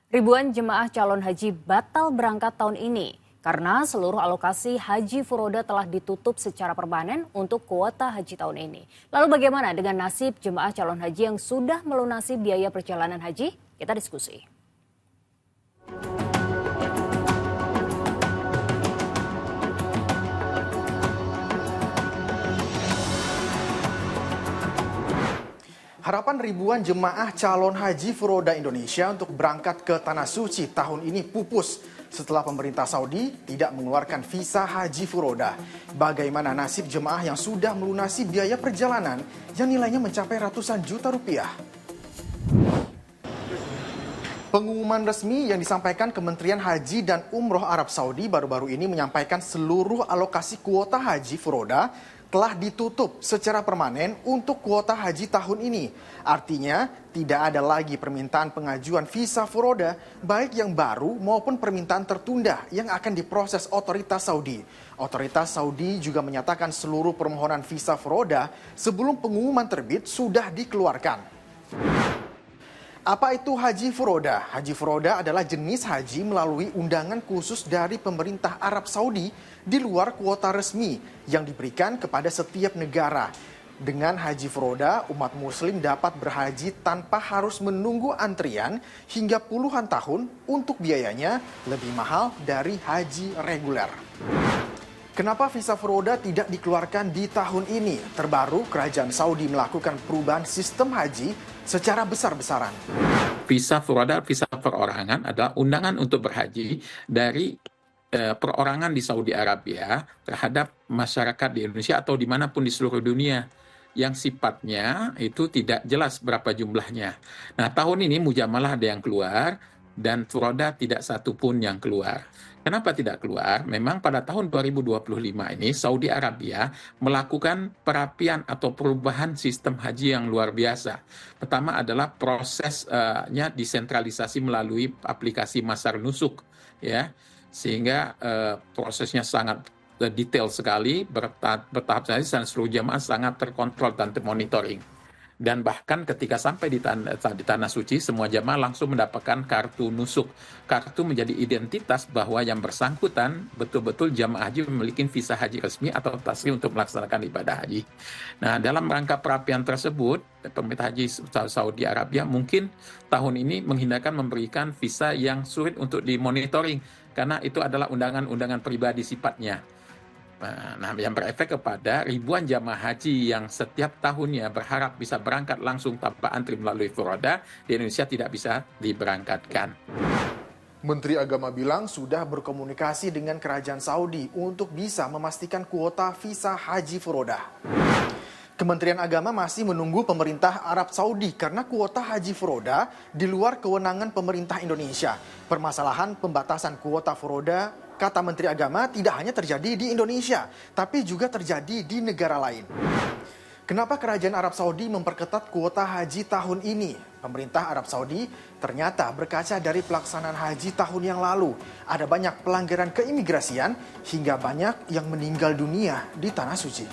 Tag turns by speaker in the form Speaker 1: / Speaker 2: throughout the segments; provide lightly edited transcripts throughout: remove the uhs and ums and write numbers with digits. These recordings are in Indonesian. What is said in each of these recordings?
Speaker 1: Ribuan jemaah calon haji batal berangkat tahun ini karena seluruh alokasi haji furoda telah ditutup secara permanen untuk kuota haji tahun ini. Lalu bagaimana dengan nasib jemaah calon haji yang sudah melunasi biaya perjalanan haji? Kita diskusi.
Speaker 2: Harapan ribuan jemaah calon haji furoda Indonesia untuk berangkat ke Tanah Suci tahun ini pupus setelah pemerintah Saudi tidak mengeluarkan visa haji furoda. Bagaimana nasib jemaah yang sudah melunasi biaya perjalanan yang nilainya mencapai ratusan juta rupiah? Pengumuman resmi yang disampaikan Kementerian Haji dan Umroh Arab Saudi baru-baru ini menyampaikan seluruh alokasi kuota haji furoda telah ditutup secara permanen untuk kuota haji tahun ini. Artinya, tidak ada lagi permintaan pengajuan visa furoda, baik yang baru maupun permintaan tertunda yang akan diproses otoritas Saudi. Otoritas Saudi juga menyatakan seluruh permohonan visa furoda sebelum pengumuman terbit sudah dikeluarkan. Apa itu haji furoda? Haji furoda adalah jenis haji melalui undangan khusus dari pemerintah Arab Saudi di luar kuota resmi yang diberikan kepada setiap negara. Dengan haji furoda, umat muslim dapat berhaji tanpa harus menunggu antrian hingga puluhan tahun untuk biayanya lebih mahal dari haji reguler. Kenapa visa furoda tidak dikeluarkan di tahun ini? Terbaru, Kerajaan Saudi melakukan perubahan sistem haji secara besar-besaran.
Speaker 3: Visa furoda, visa perorangan adalah undangan untuk berhaji dari perorangan di Saudi Arabia terhadap masyarakat di Indonesia atau dimanapun di seluruh dunia yang sifatnya itu tidak jelas berapa jumlahnya. Nah, tahun ini mujamalah ada yang keluar dan furoda tidak satu pun yang keluar. Kenapa tidak keluar? Memang pada tahun 2025 ini Saudi Arabia melakukan perapian atau perubahan sistem haji yang luar biasa. Pertama adalah prosesnya disentralisasi melalui aplikasi Masar Nusuk, ya, sehingga prosesnya sangat detail sekali, bertahap saja, dan seluruh jamaah sangat terkontrol dan termonitoring. Dan bahkan ketika sampai di tanah suci, semua jamaah langsung mendapatkan kartu nusuk. Kartu menjadi identitas bahwa yang bersangkutan betul-betul jamaah haji memiliki visa haji resmi atau tasri untuk melaksanakan ibadah haji. Nah, dalam rangka perapian tersebut, pemerintah haji Saudi Arabia mungkin tahun ini menghindarkan memberikan visa yang sulit untuk dimonitoring, karena itu adalah undangan-undangan pribadi sifatnya. Nah, yang berefek kepada ribuan jamaah haji yang setiap tahunnya berharap bisa berangkat langsung tanpa antri melalui furoda, di Indonesia tidak bisa diberangkatkan.
Speaker 2: Menteri Agama bilang sudah berkomunikasi dengan Kerajaan Saudi untuk bisa memastikan kuota visa haji furoda. Kementerian Agama masih menunggu pemerintah Arab Saudi karena kuota haji furoda di luar kewenangan pemerintah Indonesia. Permasalahan pembatasan kuota furoda, kata Menteri Agama, tidak hanya terjadi di Indonesia, tapi juga terjadi di negara lain. Kenapa Kerajaan Arab Saudi memperketat kuota haji tahun ini? Pemerintah Arab Saudi ternyata berkaca dari pelaksanaan haji tahun yang lalu. Ada banyak pelanggaran keimigrasian hingga banyak yang meninggal dunia di Tanah Suci.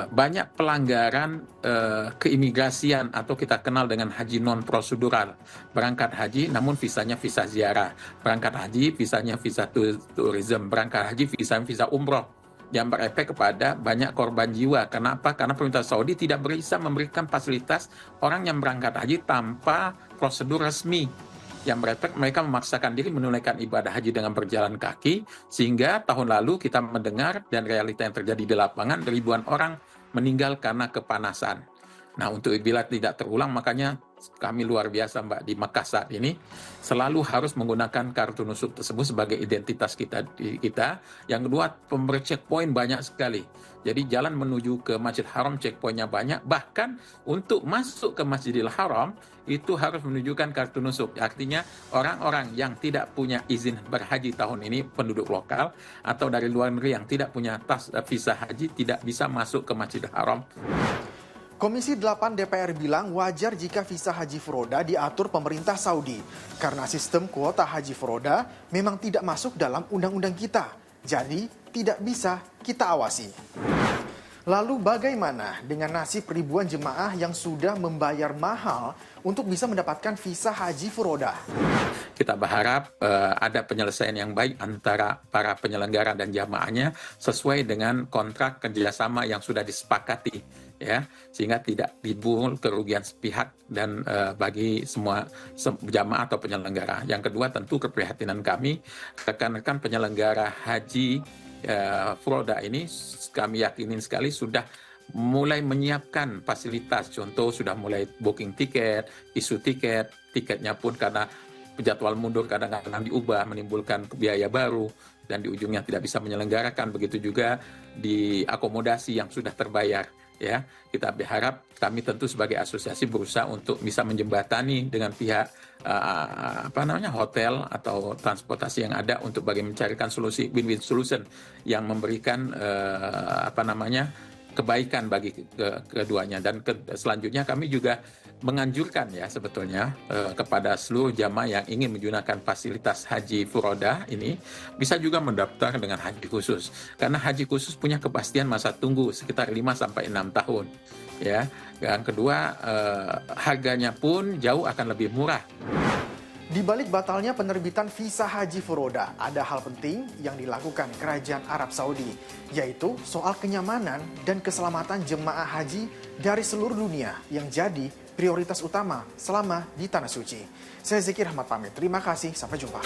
Speaker 3: Banyak pelanggaran keimigrasian atau kita kenal dengan haji non-prosedural. Berangkat haji namun visanya visa ziarah. Berangkat haji visanya visa tourism. Berangkat haji visanya visa umroh. Yang berefek kepada banyak korban jiwa. Kenapa? Karena pemerintah Saudi tidak bisa memberikan fasilitas orang yang berangkat haji tanpa prosedur resmi. Yang berefek mereka memaksakan diri menunaikan ibadah haji dengan berjalan kaki, sehingga tahun lalu kita mendengar dan realita yang terjadi di lapangan, ribuan orang meninggal karena kepanasan. Nah, untuk bila tidak terulang, makanya kami luar biasa, Mbak, di Mekah saat ini selalu harus menggunakan kartu nusuk tersebut sebagai identitas kita. Yang kedua, pemberi checkpoint banyak sekali. Jadi jalan menuju ke Masjid Haram checkpointnya banyak. Bahkan untuk masuk ke Masjidil Haram itu harus menunjukkan kartu nusuk. Artinya orang-orang yang tidak punya izin berhaji tahun ini, penduduk lokal atau dari luar negeri yang tidak punya visa haji, tidak bisa masuk ke Masjidil Haram.
Speaker 2: Komisi 8 DPR bilang wajar jika visa haji furoda diatur pemerintah Saudi karena sistem kuota haji furoda memang tidak masuk dalam undang-undang kita. Jadi tidak bisa kita awasi. Lalu bagaimana dengan nasib ribuan jemaah yang sudah membayar mahal untuk bisa mendapatkan visa haji furoda?
Speaker 3: Kita berharap ada penyelesaian yang baik antara para penyelenggara dan jamaahnya sesuai dengan kontrak kerjasama yang sudah disepakati, ya, sehingga tidak timbul kerugian sepihak dan bagi semua jamaah atau penyelenggara. Yang kedua, tentu keprihatinan kami rekan-rekan penyelenggara haji furoda ini, kami yakinin sekali sudah mulai menyiapkan fasilitas, contoh sudah mulai booking tiket, isu tiket, tiketnya pun karena jadwal mundur kadang-kadang diubah menimbulkan biaya baru dan di ujungnya tidak bisa menyelenggarakan. Begitu juga di akomodasi yang sudah terbayar, ya. Kita berharap, kami tentu sebagai asosiasi berusaha untuk bisa menjembatani dengan pihak hotel atau transportasi yang ada untuk bagaimana mencarikan solusi win-win solution yang memberikan kebaikan bagi keduanya. Dan selanjutnya kami juga menganjurkan ya sebetulnya kepada seluruh jamaah yang ingin menggunakan fasilitas haji furoda ini bisa juga mendaftar dengan haji khusus. Karena haji khusus punya kepastian masa tunggu sekitar 5-6 tahun. Ya. Yang kedua, harganya pun jauh akan lebih murah.
Speaker 2: Di balik batalnya penerbitan visa haji furoda, ada hal penting yang dilakukan Kerajaan Arab Saudi, yaitu soal kenyamanan dan keselamatan jemaah haji dari seluruh dunia yang jadi prioritas utama selama di Tanah Suci. Saya Zikir Ahmad pamit, terima kasih, sampai jumpa.